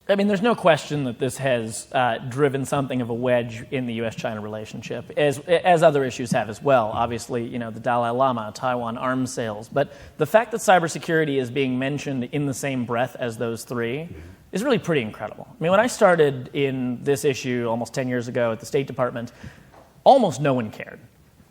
I mean, there's no question that this has driven something of a wedge in the U.S.-China relationship, as other issues have as well. Obviously, the Dalai Lama, Taiwan arms sales. But the fact that cybersecurity is being mentioned in the same breath as those three is really pretty incredible. I mean, when I started in this issue almost 10 years ago at the State Department, almost no one cared.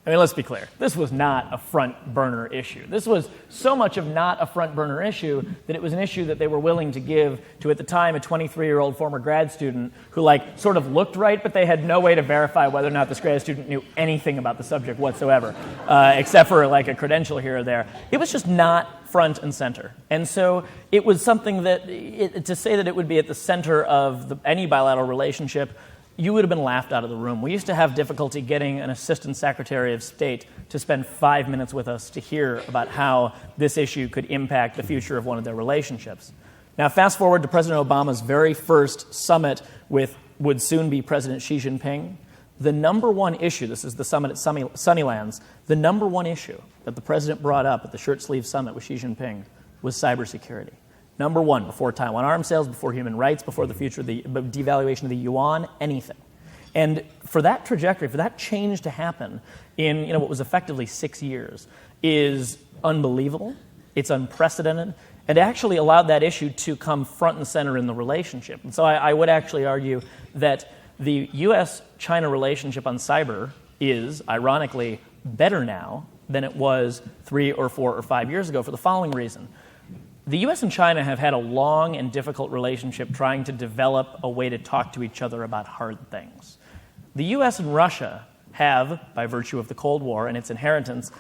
I mean, let's be clear. This was not a front-burner issue. This was so much of not a front-burner issue that it was an issue that they were willing to give to, at the time, a 23-year-old former grad student who, sort of looked right, but they had no way to verify whether or not this grad student knew anything about the subject whatsoever, except for, a credential here or there. It was just not front and center. And so it was something that, to say that it would be at the center of any bilateral relationship, you would have been laughed out of the room. We used to have difficulty getting an assistant secretary of state to spend 5 minutes with us to hear about how this issue could impact the future of one of their relationships. Now, fast forward to President Obama's very first summit with would soon be President Xi Jinping. The number one issue, this is the summit at Sunnylands, the number one issue that the president brought up at the shirt sleeve summit with Xi Jinping was cybersecurity. Number one, before Taiwan arms sales, before human rights, before the future of the devaluation of the yuan, anything. And for that trajectory, for that change to happen in what was effectively 6 years is unbelievable. It's unprecedented. And actually allowed that issue to come front and center in the relationship. And so I would actually argue that the U.S.-China relationship on cyber is, ironically, better now than it was 3 or 4 or 5 years ago for the following reason. The U.S. and China have had a long and difficult relationship trying to develop a way to talk to each other about hard things. The U.S. and Russia have, by virtue of the Cold War and its inheritance,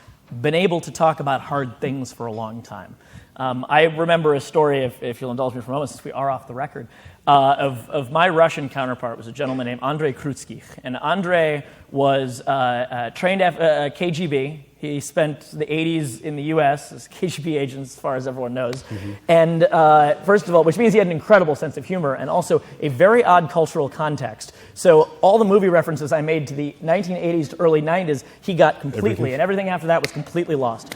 been able to talk about hard things for a long time. I remember a story, if you'll indulge me for a moment, since we are off the record, of my Russian counterpart was a gentleman named Andrei Krutskih. And Andrei was trained at KGB. He spent the 80s in the U.S. as a KGB agent, as far as everyone knows. Mm-hmm. And first of all, which means he had an incredible sense of humor and also a very odd cultural context. So all the movie references I made to the 1980s to early 90s, he got completely. And everything after that was completely lost.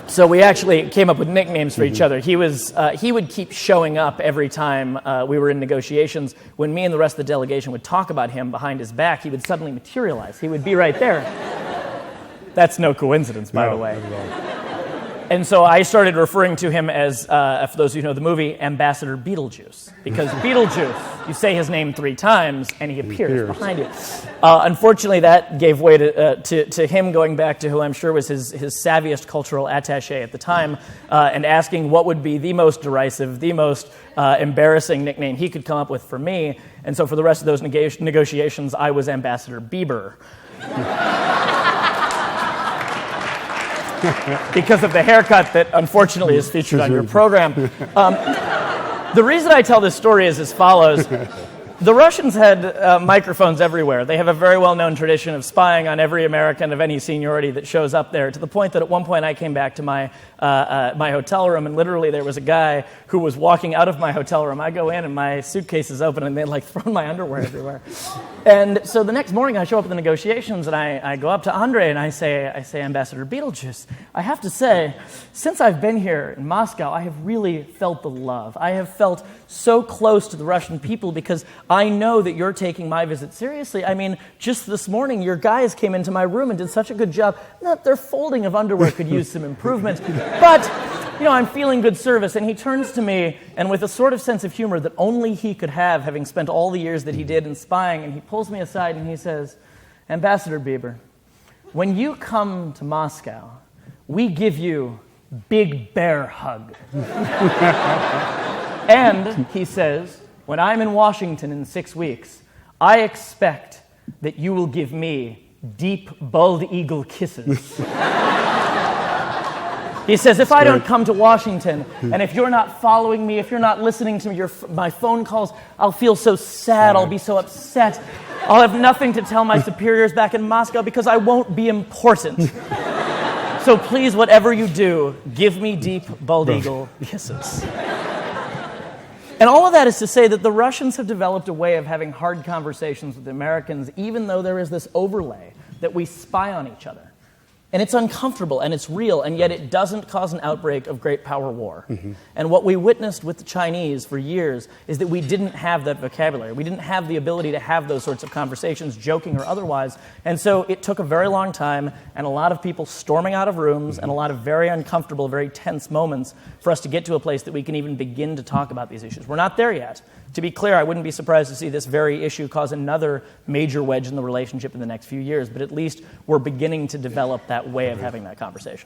So we actually came up with nicknames for each other. He would keep showing up every time we were in negotiations. When me and the rest of the delegation would talk about him behind his back, he would suddenly materialize. He would be right there. That's no coincidence, by the way. And so I started referring to him as, for those who know the movie, Ambassador Beetlejuice. Because Beetlejuice, you say his name 3 times, and he appears behind you. Unfortunately, that gave way to him going back to who I'm sure was his savviest cultural attaché at the time, and asking what would be the most derisive, the most embarrassing nickname he could come up with for me. And so for the rest of those negotiations, I was Ambassador Bieber. Because of the haircut that unfortunately is featured on your program. The reason I tell this story is as follows. The Russians had microphones everywhere. They have a very well-known tradition of spying on every American of any seniority that shows up there, to the point that at one point I came back to my hotel room, and literally there was a guy who was walking out of my hotel room. I go in, and my suitcase is open, and they'd thrown my underwear everywhere. And so the next morning I show up at the negotiations, and I go up to Andrei, and I say, Ambassador Beetlejuice, I have to say, since I've been here in Moscow, I have really felt the love. I have felt so close to the Russian people because I know that you're taking my visit seriously. I mean, just this morning, your guys came into my room and did such a good job. Not their folding of underwear could use some improvement, but, I'm feeling good service. And he turns to me, and with a sort of sense of humor that only he could have, having spent all the years that he did in spying, and he pulls me aside and he says, Ambassador Bieber, when you come to Moscow, we give you big bear hug. And, he says, when I'm in Washington in 6 weeks, I expect that you will give me deep bald eagle kisses. He says, if I don't come to Washington, and if you're not following me, if you're not listening to my phone calls, I'll feel so sad, I'll be so upset. I'll have nothing to tell my superiors back in Moscow because I won't be important. So please, whatever you do, give me deep bald eagle kisses. And all of that is to say that the Russians have developed a way of having hard conversations with the Americans, even though there is this overlay that we spy on each other. And it's uncomfortable and it's real, and yet it doesn't cause an outbreak of great power war. And what we witnessed with the Chinese for years is that we didn't have that vocabulary. We didn't have the ability to have those sorts of conversations, joking or otherwise. And so it took a very long time and a lot of people storming out of rooms and a lot of very uncomfortable, very tense moments for us to get to a place that we can even begin to talk about these issues. We're not there yet. To be clear, I wouldn't be surprised to see this very issue cause another major wedge in the relationship in the next few years, but at least we're beginning to develop that way of having that conversation.